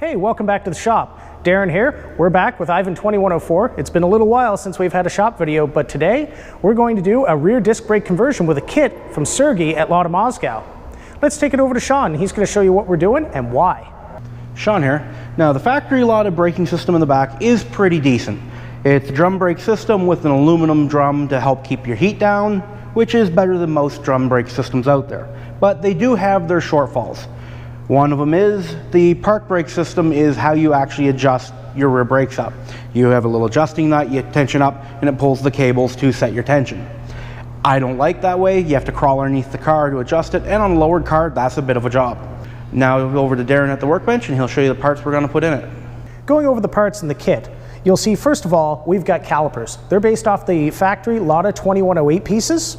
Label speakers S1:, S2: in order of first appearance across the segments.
S1: Hey, welcome back to the shop. Darren here. We're back with IVAN2104. It's been a little while since we've had a shop video, but today we're going to do a rear disc brake conversion with a kit from Sergey at Lada Moscow. Let's take it over to Sean. He's going to show you what we're doing and why.
S2: Sean here. Now, the factory Lada braking system in the back is pretty decent. It's a drum brake system with an aluminum drum to help keep your heat down, which is better than most drum brake systems out there. But they do have their shortfalls. One of them is the park brake system is how you actually adjust your rear brakes up. You have a little adjusting nut, you tension up, and it pulls the cables to set your tension. I don't like that way. You have to crawl underneath the car to adjust it, and on a lowered car, that's a bit of a job. Now over to Darren at the workbench, and he'll show you the parts we're going to put in it.
S1: Going over the parts in the kit, you'll see first of all, we've got calipers. They're based off the factory Lada 2108 pieces.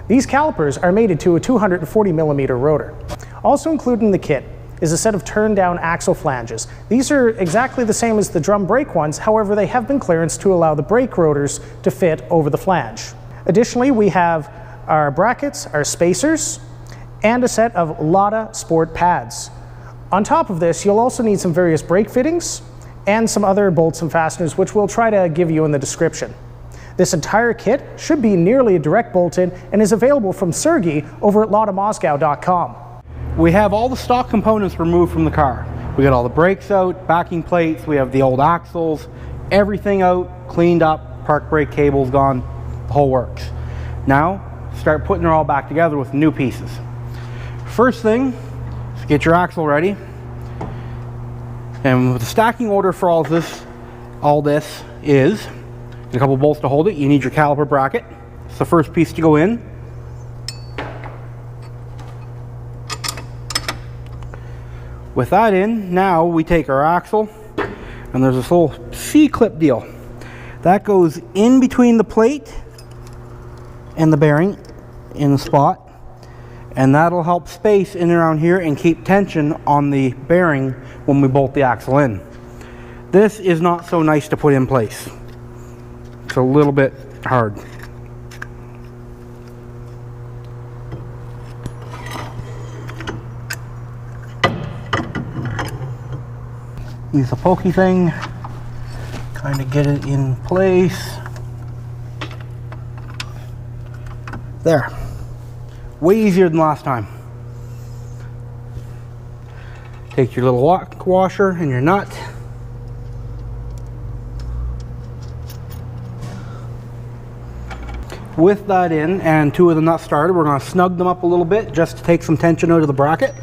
S1: These calipers are mated to a 240mm rotor. Also included in the kit is a set of turn-down axle flanges. These are exactly the same as the drum brake ones, however they have been clearanced to allow the brake rotors to fit over the flange. Additionally, we have our brackets, our spacers, and a set of Lada Sport pads. On top of this, you'll also need some various brake fittings and some other bolts and fasteners, which we'll try to give you in the description. This entire kit should be nearly a direct bolt-in and is available from Sergey over at ladamoscow.com.
S2: We have all the stock components removed from the car. We got all the brakes out, backing plates, we have the old axles, everything out, cleaned up, park brake cables gone, the whole works. Now, start putting it all back together with new pieces. First thing is get your axle ready. And with the stacking order for all this is a couple bolts to hold it. You need your caliper bracket. It's the first piece to go in. With that in, now we take our axle, and there's this little C-clip deal. That goes in between the plate and the bearing in the spot, and that'll help space in and around here and keep tension on the bearing when we bolt the axle in. This is not so nice to put in place. It's a little bit hard. Use a pokey thing, kind of get it in place. There. Way easier than last time. Take your little washer and your nut. With that in and two of the nuts started, we're going to snug them up a little bit just to take some tension out of the bracket.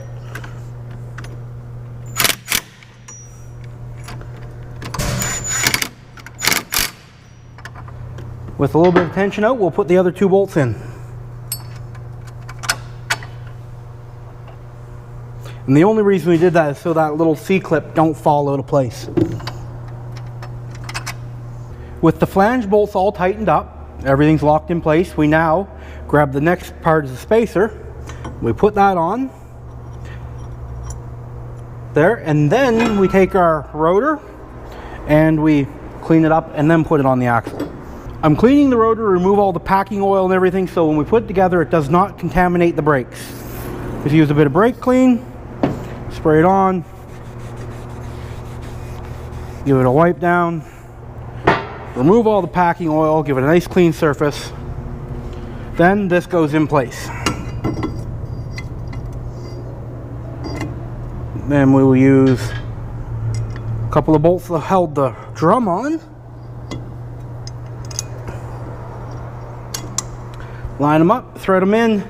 S2: With a little bit of tension out, we'll put the other two bolts in. And the only reason we did that is so that little C-clip don't fall out of place. With the flange bolts all tightened up, everything's locked in place, we now grab the next part of the spacer, we put that on there, and then we take our rotor and we clean it up and then put it on the axle. I'm cleaning the rotor to remove all the packing oil and everything, so when we put it together it does not contaminate the brakes. Just use a bit of brake clean, spray it on, give it a wipe down, remove all the packing oil, give it a nice clean surface. Then this goes in place. Then we will use a couple of bolts that held the drum on. Line them up, thread them in,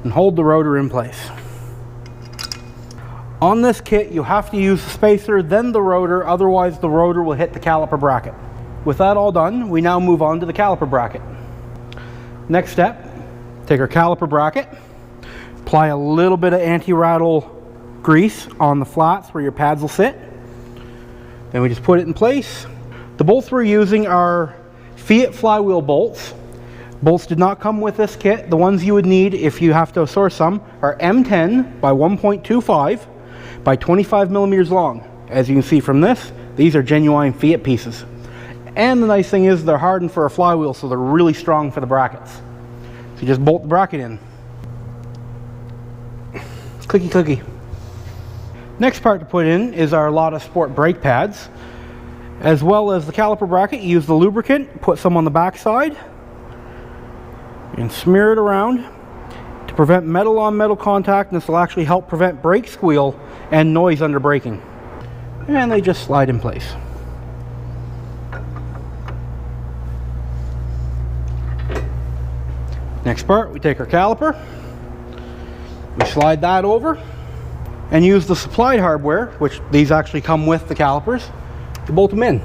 S2: and hold the rotor in place. On this kit, you have to use the spacer, then the rotor, otherwise the rotor will hit the caliper bracket. With that all done, we now move on to the caliper bracket. Next step, take our caliper bracket, apply a little bit of anti-rattle grease on the flats where your pads will sit. Then we just put it in place. The bolts we're using are Fiat flywheel bolts. Bolts did not come with this kit. The ones you would need if you have to source some are M10 by 1.25 by 25mm long. As you can see from this, these are genuine Fiat pieces. And the nice thing is they're hardened for a flywheel, so they're really strong for the brackets. So you just bolt the bracket in. Clicky clicky. Next part to put in is our Lada Sport brake pads. As well as the caliper bracket, use the lubricant, put some on the back side, and smear it around to prevent metal on metal contact, and this will actually help prevent brake squeal and noise under braking. And they just slide in place. Next part, we take our caliper, we slide that over, and use the supplied hardware, which these actually come with the calipers, to bolt them in.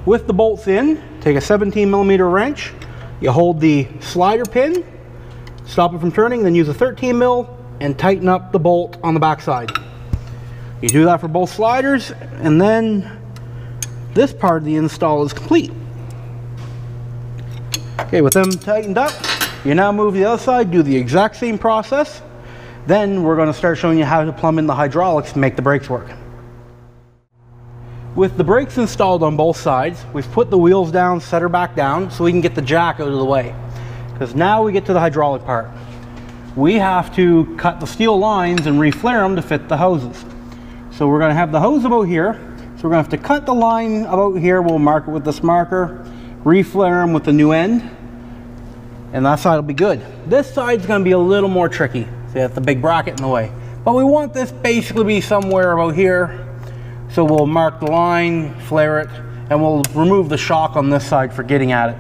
S2: With the bolts in, take a 17mm wrench, you hold the slider pin, stop it from turning, then use a 13mm and tighten up the bolt on the back side. You do that for both sliders, and then this part of the install is complete. Okay, with them tightened up, you now move to the other side, do the exact same process. Then we're going to start showing you how to plumb in the hydraulics to make the brakes work. With the brakes installed on both sides, we've put the wheels down, set her back down, so we can get the jack out of the way. Because now we get to the hydraulic part. We have to cut the steel lines and reflare them to fit the hoses. So we're going to have the hose about here. So we're going to have to cut the line about here. We'll mark it with this marker, reflare them with the new end, and that side will be good. This side's going to be a little more tricky. So you have the big bracket in the way. But we want this basically to be somewhere about here. So we'll mark the line, flare it, and we'll remove the shock on this side for getting at it.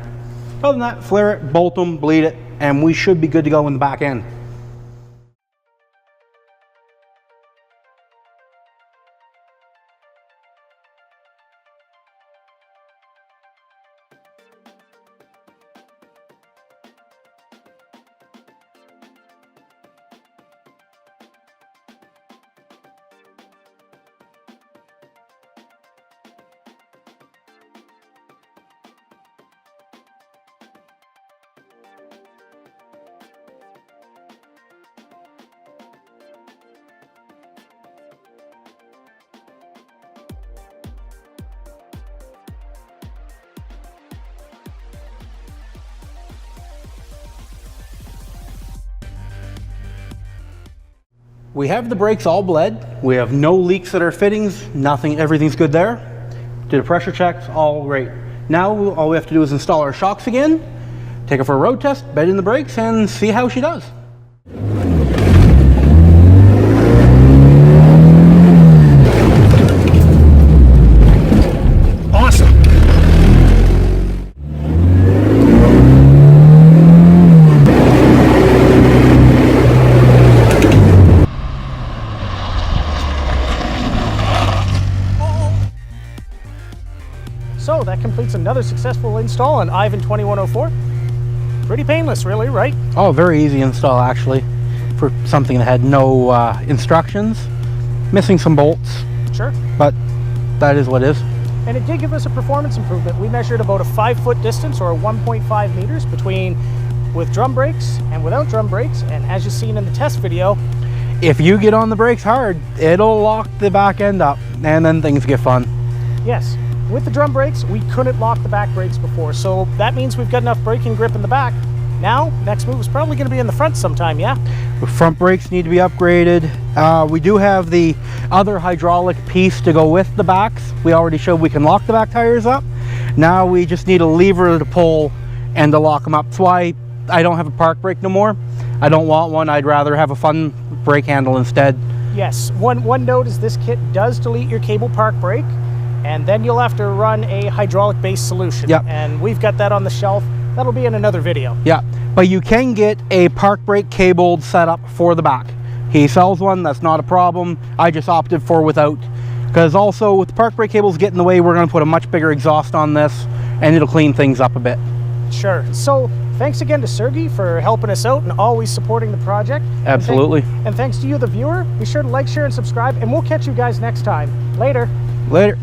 S2: Other than that, flare it, bolt them, bleed it, and we should be good to go in the back end. We have the brakes all bled. We have no leaks at our fittings, nothing, everything's good there. Did a pressure check, all great. Now all we have to do is install our shocks again, take her for a road test, bed in the brakes, and see how she does.
S1: So that completes another successful install on IVAN2104. Pretty painless, really, right?
S2: Oh, very easy install actually, for something that had no instructions. Missing some bolts.
S1: Sure.
S2: But that is what is.
S1: And it did give us a performance improvement. We measured about a 5-foot distance, or 1.5 meters, between with drum brakes and without drum brakes. And as you've seen in the test video,
S2: if you get on the brakes hard, it'll lock the back end up, and then things get fun.
S1: Yes. With the drum brakes, we couldn't lock the back brakes before, so that means we've got enough braking grip in the back. Now, next move is probably going to be in the front sometime, yeah?
S2: The front brakes need to be upgraded. We do have the other hydraulic piece to go with the backs. We already showed we can lock the back tires up. Now we just need a lever to pull and to lock them up. That's why I don't have a park brake no more. I don't want one. I'd rather have a fun brake handle instead.
S1: Yes, one note is this kit does delete your cable park brake, and then you'll have to run a hydraulic-based solution.
S2: Yep.
S1: And we've got that on the shelf. That'll be in another video.
S2: Yeah, but you can get a park brake cabled setup for the back. He sells one, that's not a problem. I just opted for without, because also with the park brake cables get in the way, we're going to put a much bigger exhaust on this, and it'll clean things up a bit.
S1: Sure. So thanks again to Sergey for helping us out and always supporting the project.
S2: Absolutely.
S1: And thanks to you, the viewer. Be sure to like, share, and subscribe, and we'll catch you guys next time. Later.
S2: Later.